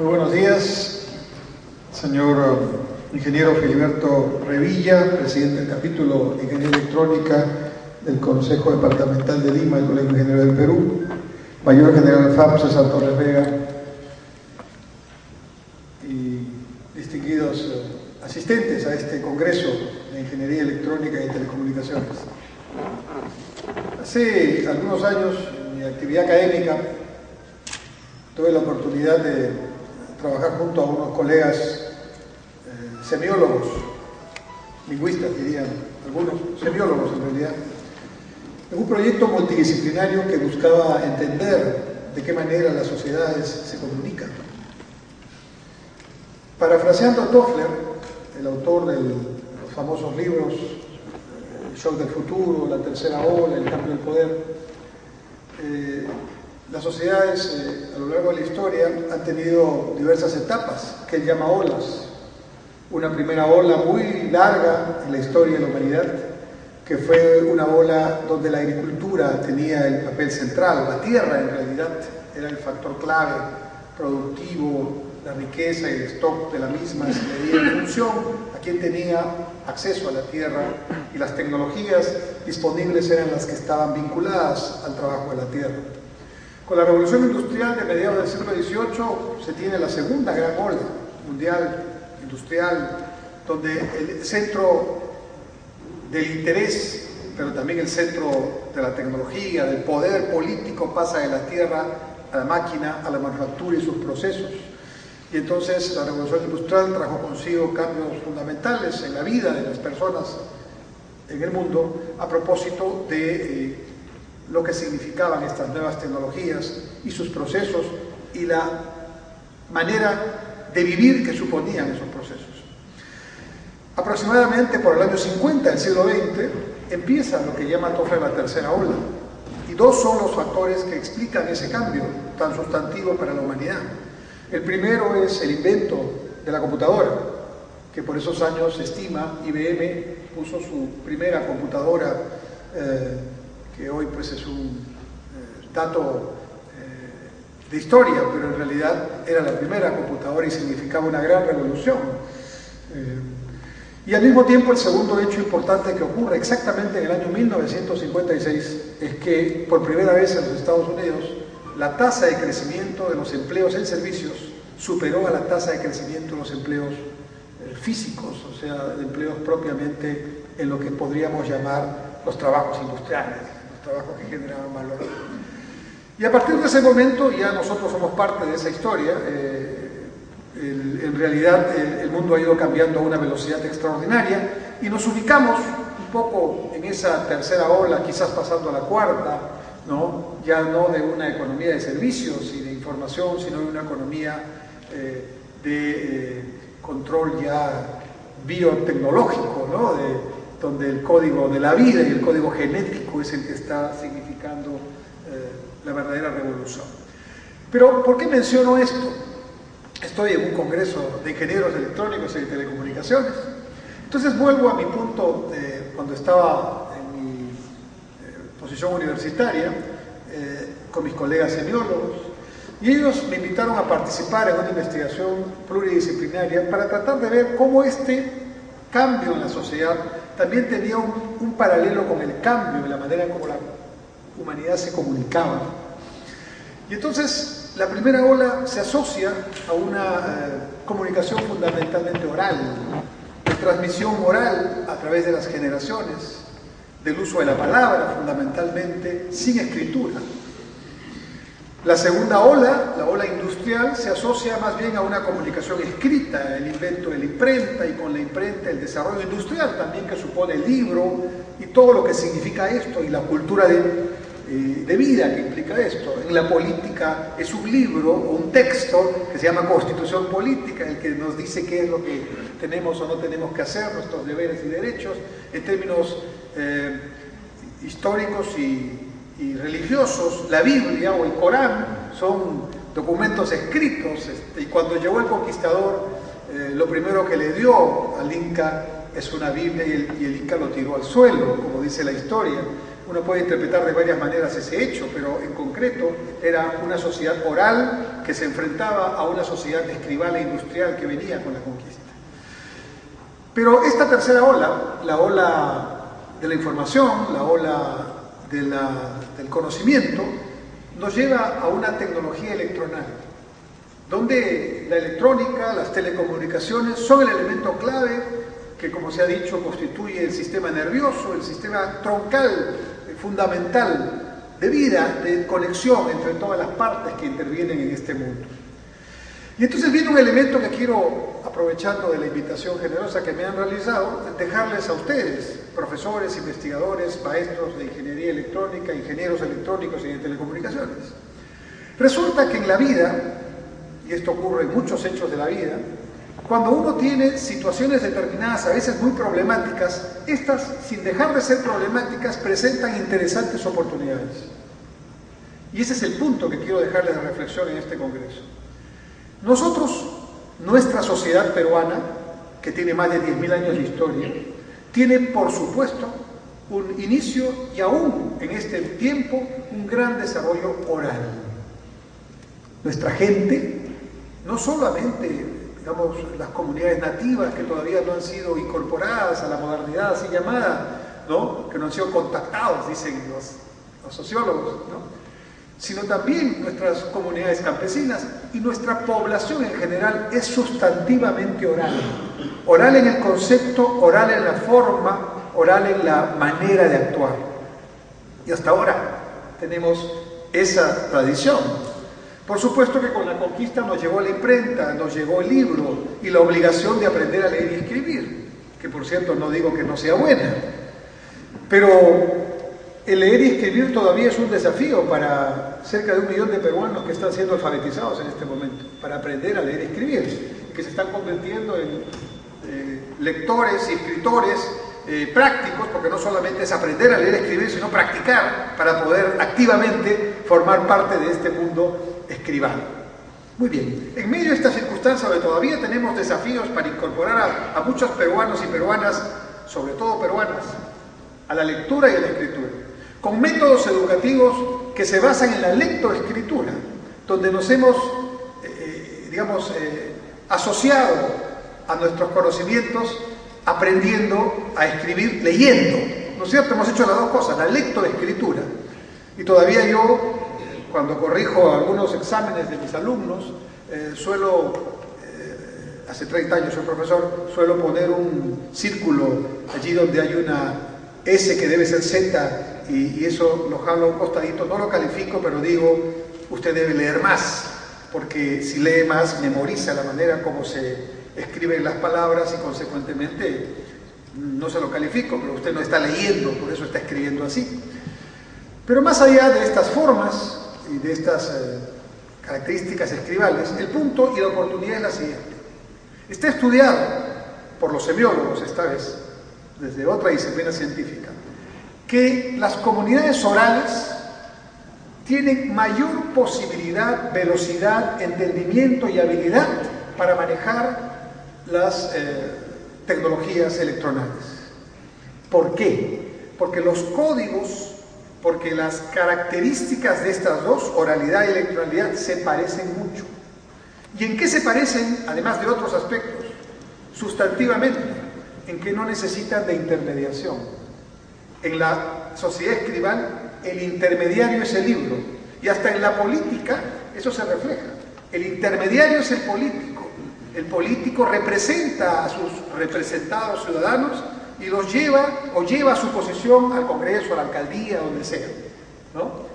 Muy buenos días, señor ingeniero Filiberto Revilla, presidente del capítulo de Ingeniería Electrónica del Consejo Departamental de Lima, del Colegio de Ingenieros del Perú, mayor general FAP César Torres Vega y distinguidos asistentes a este Congreso de Ingeniería Electrónica y Telecomunicaciones. Hace algunos años, en mi actividad académica, tuve la oportunidad de trabajar junto a unos colegas semiólogos, lingüistas dirían algunos, semiólogos en realidad, en un proyecto multidisciplinario que buscaba entender de qué manera las sociedades se comunican. Parafraseando a Toffler, el autor de los famosos libros El shock del futuro, La tercera ola, El cambio del poder, las sociedades a lo largo de la historia han tenido diversas etapas que él llama olas. Una primera ola muy larga en la historia de la humanidad, que fue una ola donde la agricultura tenía el papel central, la tierra en realidad era el factor clave, productivo, la riqueza y el stock de la misma se medía en función a quien tenía acceso a la tierra, y las tecnologías disponibles eran las que estaban vinculadas al trabajo de la tierra. Con la revolución industrial de mediados del siglo XVIII se tiene la segunda gran ola mundial industrial, donde el centro del interés, pero también el centro de la tecnología, del poder político, pasa de la tierra a la máquina, a la manufactura y sus procesos. Y entonces la revolución industrial trajo consigo cambios fundamentales en la vida de las personas en el mundo a propósito de lo que significaban estas nuevas tecnologías y sus procesos y la manera de vivir que suponían esos procesos. Aproximadamente por el año 50 del siglo XX empieza lo que llama Toffler la tercera ola, y dos son los factores que explican ese cambio tan sustantivo para la humanidad. El primero es el invento de la computadora, que por esos años se estima, IBM puso su primera computadora, que hoy pues es un dato de historia, pero en realidad era la primera computadora y significaba una gran revolución. Y al mismo tiempo el segundo hecho importante que ocurre exactamente en el año 1956 es que por primera vez en los Estados Unidos la tasa de crecimiento de los empleos en servicios superó a la tasa de crecimiento de los empleos físicos, o sea, de empleos propiamente en lo que podríamos llamar los trabajos industriales, los trabajos que generaban valor. Y a partir de ese momento ya nosotros somos parte de esa historia. En realidad el mundo ha ido cambiando a una velocidad extraordinaria y nos ubicamos un poco en esa tercera ola, quizás pasando a la cuarta, ¿no? Ya no de una economía de servicios y de información, sino de una economía de control ya biotecnológico, ¿no? Donde el código de la vida y el código genético es el que está significando la verdadera revolución. Pero, ¿por qué menciono esto? Estoy en un congreso de ingenieros electrónicos y de telecomunicaciones. Entonces vuelvo a mi punto cuando estaba en mi posición universitaria con mis colegas semiólogos, y ellos me invitaron a participar en una investigación pluridisciplinaria para tratar de ver cómo este cambio en la sociedad también tenía un paralelo con el cambio en la manera en cómo la humanidad se comunicaba. Y entonces la primera ola se asocia a una comunicación fundamentalmente oral, de transmisión oral a través de las generaciones, del uso de la palabra fundamentalmente, sin escritura. La segunda ola, la ola industrial, se asocia más bien a una comunicación escrita, el invento de la imprenta, y con la imprenta el desarrollo industrial también, que supone el libro y todo lo que significa esto, y la cultura de vida que implica esto. En la política es un libro o un texto que se llama Constitución Política, el que nos dice qué es lo que tenemos o no tenemos que hacer, nuestros deberes y derechos. En términos históricos y religiosos, la Biblia o el Corán son documentos escritos, y cuando llegó el conquistador, lo primero que le dio al Inca es una Biblia, y el Inca lo tiró al suelo, como dice la historia. Uno puede interpretar de varias maneras ese hecho, pero en concreto era una sociedad oral que se enfrentaba a una sociedad escribal e industrial que venía con la conquista. Pero esta tercera ola, la ola de la información, la ola del conocimiento, nos lleva a una tecnología electronal, donde la electrónica, las telecomunicaciones son el elemento clave que, como se ha dicho, constituye el sistema nervioso, el sistema troncal, fundamental de vida, de conexión entre todas las partes que intervienen en este mundo. Y entonces viene un elemento que quiero, aprovechando de la invitación generosa que me han realizado, dejarles a ustedes, profesores, investigadores, maestros de ingeniería electrónica, ingenieros electrónicos y de telecomunicaciones. Resulta que en la vida, y esto ocurre en muchos hechos de la vida, cuando uno tiene situaciones determinadas, a veces muy problemáticas, estas, sin dejar de ser problemáticas, presentan interesantes oportunidades. Y ese es el punto que quiero dejarles de reflexión en este congreso. Nosotros, nuestra sociedad peruana, que tiene más de 10.000 años de historia, tiene, por supuesto, un inicio y aún en este tiempo un gran desarrollo oral. Nuestra gente, no solamente, digamos, las comunidades nativas que todavía no han sido incorporadas a la modernidad así llamada, ¿no?, que no han sido contactados, dicen los sociólogos, ¿no?, sino también nuestras comunidades campesinas y nuestra población en general es sustantivamente oral. Oral en el concepto, oral en la forma, oral en la manera de actuar. Y hasta ahora tenemos esa tradición. Por supuesto que con la conquista nos llegó la imprenta, nos llegó el libro y la obligación de aprender a leer y escribir, que por cierto no digo que no sea buena, pero el leer y escribir todavía es un desafío para cerca de 1 millón de peruanos que están siendo alfabetizados en este momento, para aprender a leer y escribir, que se están convirtiendo en lectores y escritores prácticos, porque no solamente es aprender a leer y escribir, sino practicar para poder activamente formar parte de este mundo escribano. Muy bien, en medio de esta circunstancia donde todavía tenemos desafíos para incorporar a muchos peruanos y peruanas, sobre todo peruanas, a la lectura y a la escritura, con métodos educativos que se basan en la lectoescritura, donde nos hemos, asociado a nuestros conocimientos aprendiendo a escribir leyendo, ¿no es cierto? Hemos hecho las dos cosas, la lectoescritura. Y todavía yo, cuando corrijo algunos exámenes de mis alumnos, hace 30 años soy profesor, suelo poner un círculo allí donde hay una S que debe ser Z, y eso lo jalo a un costadito, no lo califico, pero digo, usted debe leer más, porque si lee más, memoriza la manera como se escriben las palabras y consecuentemente no se lo califico, pero usted no está leyendo, por eso está escribiendo así. Pero más allá de estas formas y de estas características escribales, el punto y la oportunidad es la siguiente. Está estudiado por los semiólogos, esta vez, desde otra disciplina científica, que las comunidades orales tienen mayor posibilidad, velocidad, entendimiento y habilidad para manejar las tecnologías electronales. ¿Por qué? Porque los códigos, porque las características de estas dos, oralidad y electronalidad, se parecen mucho. ¿Y en qué se parecen, además de otros aspectos? Sustantivamente, en que no necesitan de intermediación. En la sociedad escribal, el intermediario es el libro, y hasta en la política eso se refleja. El intermediario es el político representa a sus representados ciudadanos y los lleva o lleva su posición al Congreso, a la alcaldía, donde sea, ¿no?